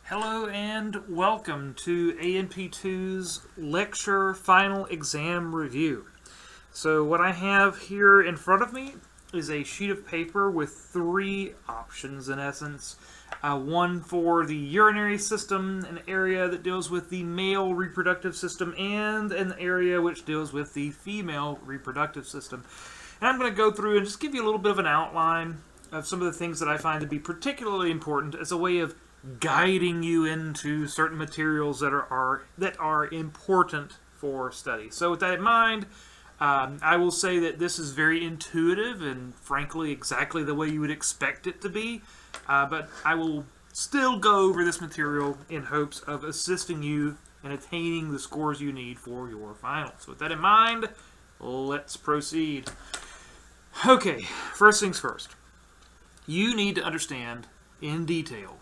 Hello and welcome to A&P2's lecture final exam review. So what I have here in front of me is a sheet of paper with three options in essence. One for the urinary system, an area that deals with the male reproductive system, and an area which deals with the female reproductive system. And I'm going to go through and just give you a little bit of an outline of some of the things that I find to be particularly important as a way of guiding you into certain materials that are important for study. So with that in mind, I will say that this is very intuitive and frankly exactly the way you would expect it to be, but I will still go over this material in hopes of assisting you in attaining the scores you need for your final. So with that in mind, let's proceed. Okay, first things first. You need to understand in detail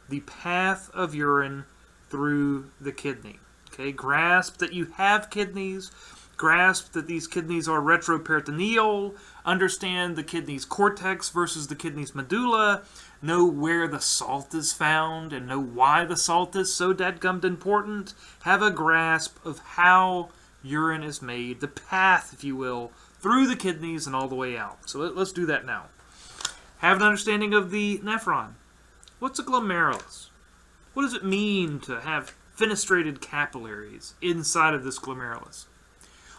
the path of urine through the kidney. Okay, grasp that you have kidneys, grasp that these kidneys are retroperitoneal, understand the kidney's cortex versus the kidney's medulla, know where the salt is found and know why the salt is so dadgummed important, have a grasp of how urine is made, the path, if you will, through the kidneys and all the way out. So let's do that now. Have an understanding of the nephron. What's a glomerulus? What does it mean to have fenestrated capillaries inside of this glomerulus?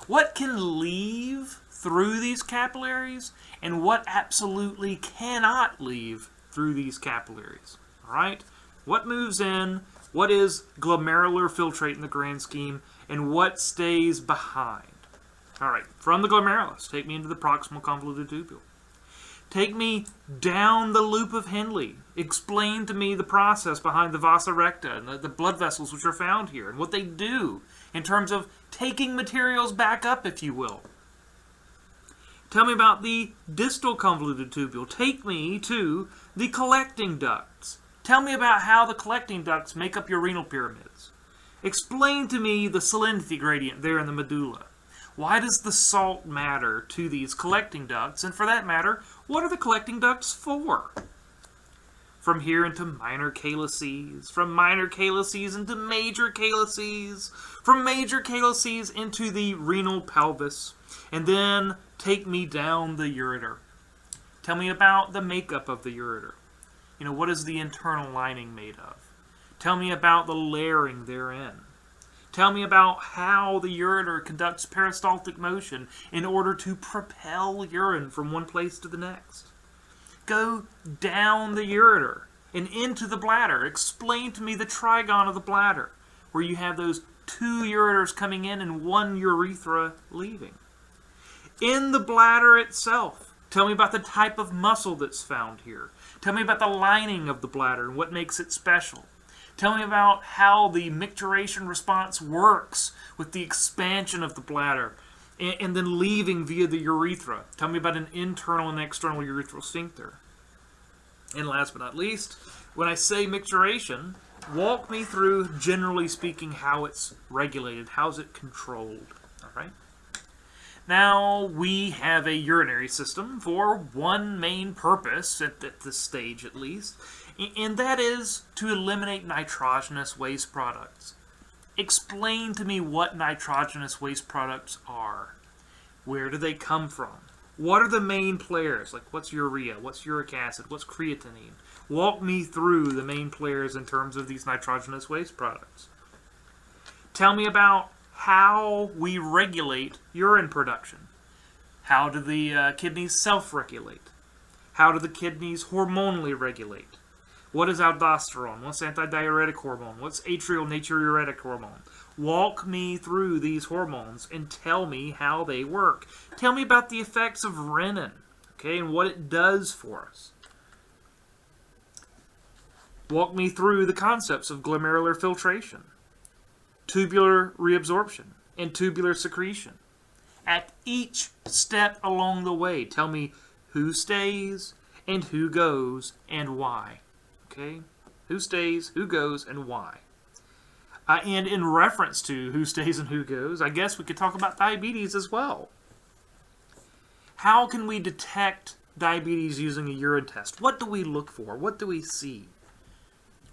What can leave through these capillaries and what absolutely cannot leave through these capillaries? All right? What moves in? What is glomerular filtrate in the grand scheme? And what stays behind? All right, from the glomerulus, take me into the proximal convoluted tubule. Take me down the loop of Henle. Explain to me the process behind the vasa recta and the blood vessels which are found here and what they do in terms of taking materials back up, if you will. Tell me about the distal convoluted tubule. Take me to the collecting ducts. Tell me about how the collecting ducts make up your renal pyramids. Explain to me the salinity gradient there in the medulla. Why does the salt matter to these collecting ducts? And for that matter, what are the collecting ducts for? From here into minor calyces, from minor calyces into major calyces, from major calyces into the renal pelvis, and then take me down the ureter. Tell me about the makeup of the ureter. What is the internal lining made of? Tell me about the layering therein. Tell me about how the ureter conducts peristaltic motion in order to propel urine from one place to the next. Go down the ureter and into the bladder. Explain to me the trigon of the bladder, where you have those two ureters coming in and one urethra leaving. In the bladder itself, tell me about the type of muscle that's found here. Tell me about the lining of the bladder and what makes it special. Tell me about how the micturition response works with the expansion of the bladder and then leaving via the urethra. Tell me about an internal and external urethral sphincter. And last but not least, when I say micturition, walk me through, generally speaking, how it's regulated. How's it controlled? All right. Now, we have a urinary system for one main purpose, at this stage at least, and that is to eliminate nitrogenous waste products. Explain to me what nitrogenous waste products are. Where do they come from? What are the main players? Like, what's urea? What's uric acid? What's creatinine? Walk me through the main players in terms of these nitrogenous waste products. Tell me about how we regulate urine production. How do the kidneys self-regulate? How do the kidneys hormonally regulate? What is aldosterone? What's antidiuretic hormone? What's atrial natriuretic hormone? Walk me through these hormones and tell me how they work. Tell me about the effects of renin, okay, and what it does for us. Walk me through the concepts of glomerular filtration, tubular reabsorption, and tubular secretion. At each step along the way, tell me who stays and who goes and why. Okay? Who stays, who goes, and why. And in reference to who stays and who goes, I guess we could talk about diabetes as well. How can we detect diabetes using a urine test? What do we look for? What do we see?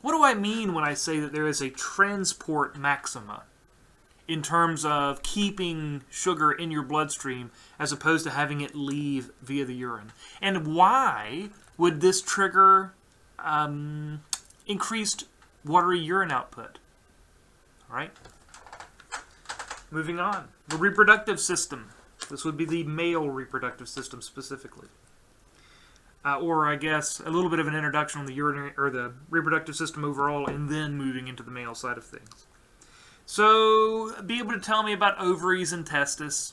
What do I mean when I say that there is a transport maxima in terms of keeping sugar in your bloodstream as opposed to having it leave via the urine? And why would this trigger increased watery urine output? All right. Moving on. The reproductive system. This would be the male reproductive system specifically. Or I guess a little bit of an introduction on the urinary or the reproductive system overall, and then moving into the male side of things. So, be able to tell me about ovaries and testis.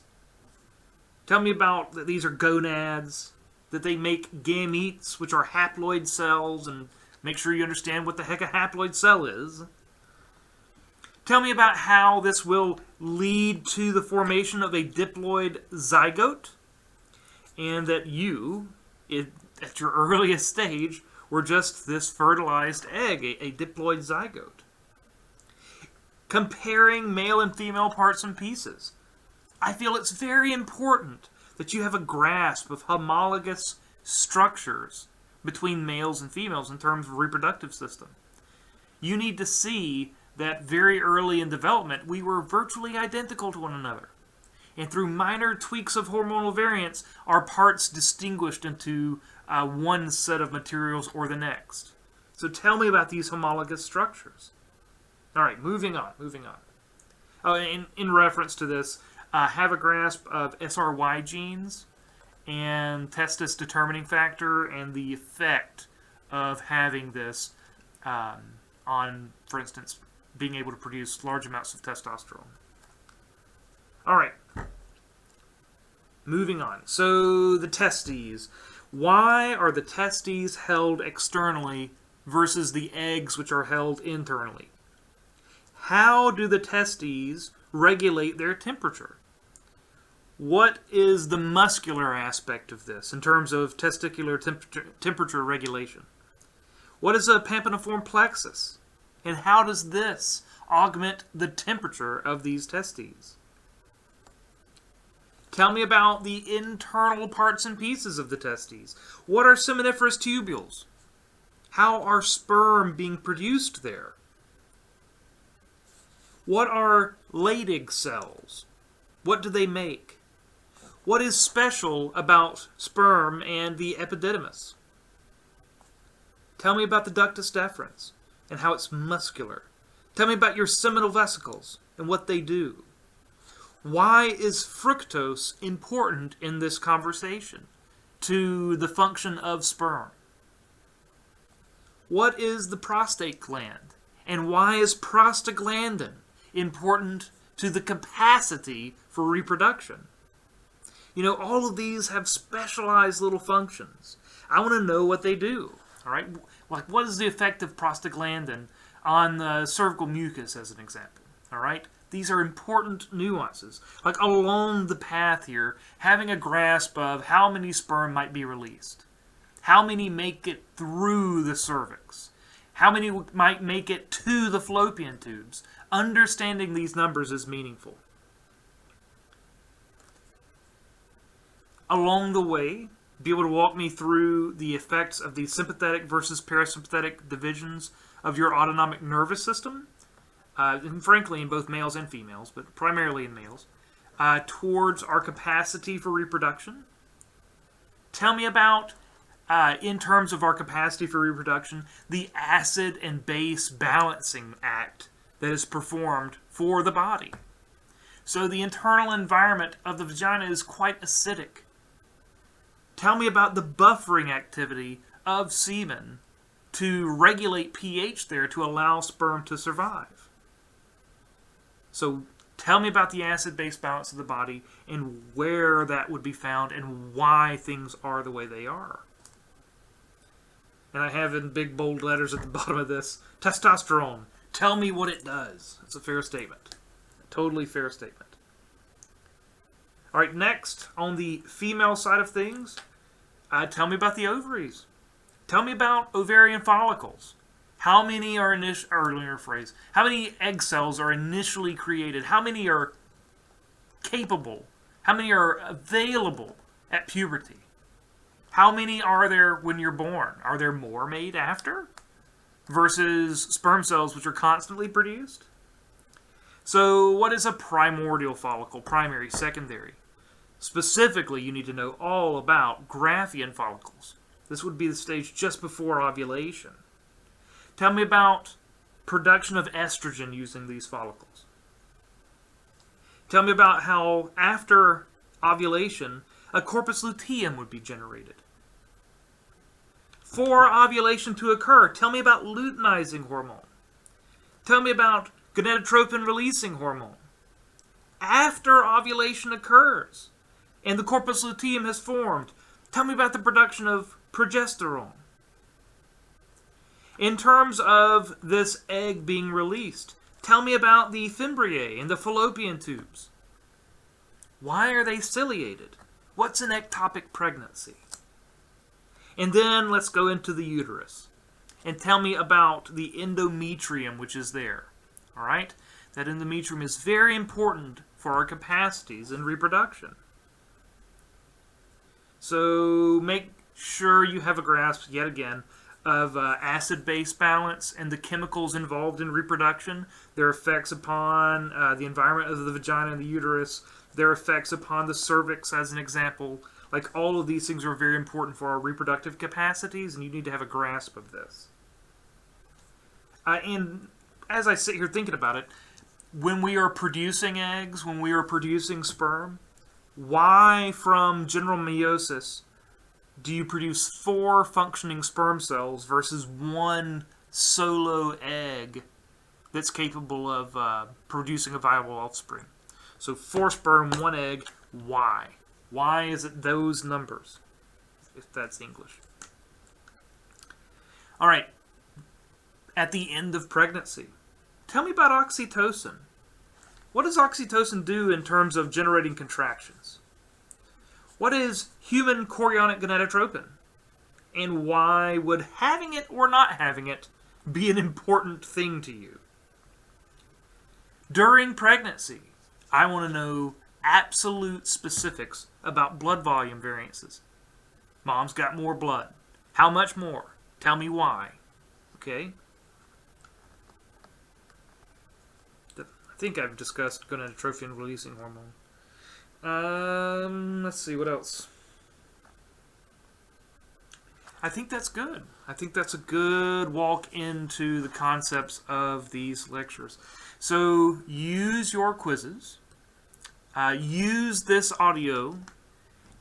Tell me about that these are gonads, that they make gametes, which are haploid cells, and make sure you understand what the heck a haploid cell is. Tell me about how this will lead to the formation of a diploid zygote, and that you, at your earliest stage, were just this fertilized egg, a diploid zygote. Comparing male and female parts and pieces. I feel it's very important that you have a grasp of homologous structures between males and females in terms of reproductive system. You need to see that very early in development, we were virtually identical to one another. And through minor tweaks of hormonal variants, our parts distinguished into one set of materials or the next. So tell me about these homologous structures. All right, moving on. Oh, in reference to this, have a grasp of SRY genes and testis determining factor and the effect of having this on, for instance, being able to produce large amounts of testosterone. All right. Moving on. So, the testes. Why are the testes held externally versus the eggs which are held internally? How do the testes regulate their temperature? What is the muscular aspect of this in terms of testicular temperature regulation? What is a pampiniform plexus? And how does this augment the temperature of these testes? Tell me about the internal parts and pieces of the testes. What are seminiferous tubules? How are sperm being produced there? What are Leydig cells? What do they make? What is special about sperm and the epididymis? Tell me about the ductus deferens and how it's muscular. Tell me about your seminal vesicles and what they do. Why is fructose important in this conversation to the function of sperm? What is the prostate gland? And why is prostaglandin important to the capacity for reproduction? You know, all of these have specialized little functions. I want to know what they do. All right, like what is the effect of prostaglandin on the cervical mucus, as an example? All right, these are important nuances. Like along the path here, having a grasp of how many sperm might be released, how many make it through the cervix, how many might make it to the fallopian tubes. Understanding these numbers is meaningful. Along the way, be able to walk me through the effects of the sympathetic versus parasympathetic divisions of your autonomic nervous system, and frankly in both males and females, but primarily in males, towards our capacity for reproduction. Tell me about, in terms of our capacity for reproduction, the acid and base balancing act that is performed for the body. So the internal environment of the vagina is quite acidic. Tell me about the buffering activity of semen to regulate pH there to allow sperm to survive. So tell me about the acid-base balance of the body and where that would be found and why things are the way they are. And I have in big bold letters at the bottom of this, testosterone. Tell me what it does. It's a fair statement. A totally fair statement. All right, next, on the female side of things, tell me about the ovaries. Tell me about ovarian follicles. How many are how many egg cells are initially created? How many are capable? How many are available at puberty? How many are there when you're born? Are there more made after? versus sperm cells, which are constantly produced. So what is a primordial follicle? Primary, secondary. Specifically, you need to know all about Graafian follicles. This would be the stage just before ovulation. Tell me about production of estrogen using these follicles. Tell me about how, after ovulation, a corpus luteum would be generated. For ovulation to occur, tell me about luteinizing hormone. Tell me about gonadotropin-releasing hormone. After ovulation occurs and the corpus luteum has formed, tell me about the production of progesterone. In terms of this egg being released, tell me about the fimbriae and the fallopian tubes. Why are they ciliated? What's an ectopic pregnancy? And then let's go into the uterus and tell me about the endometrium which is there. All right? That endometrium is very important for our capacities in reproduction. So make sure you have a grasp, yet again, of acid-base balance and the chemicals involved in reproduction, their effects upon the environment of the vagina and the uterus, their effects upon the cervix, as an example. Like, all of these things are very important for our reproductive capacities, and you need to have a grasp of this. And as I sit here thinking about it, when we are producing eggs, when we are producing sperm, why from general meiosis do you produce 4 functioning sperm cells versus 1 solo egg that's capable of producing a viable offspring? So 4 sperm, 1 egg. Why? Why is it those numbers, if that's English? All right. At the end of pregnancy, tell me about oxytocin. What does oxytocin do in terms of generating contractions? What is human chorionic gonadotropin? And why would having it or not having it be an important thing to you? During pregnancy, I want to know absolute specifics about blood volume variances. Mom's got more blood. How much more? Tell me why. Okay? I think I've discussed gonadotropin releasing hormone. Let's see, what else? I think that's good. I think that's a good walk into the concepts of these lectures. So use your quizzes. Use this audio.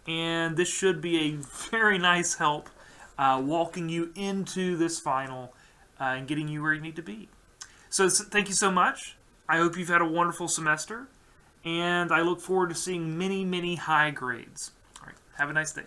And this should be a very nice help walking you into this final and getting you where you need to be. So thank you so much. I hope you've had a wonderful semester, and I look forward to seeing many, many high grades. All right, have a nice day.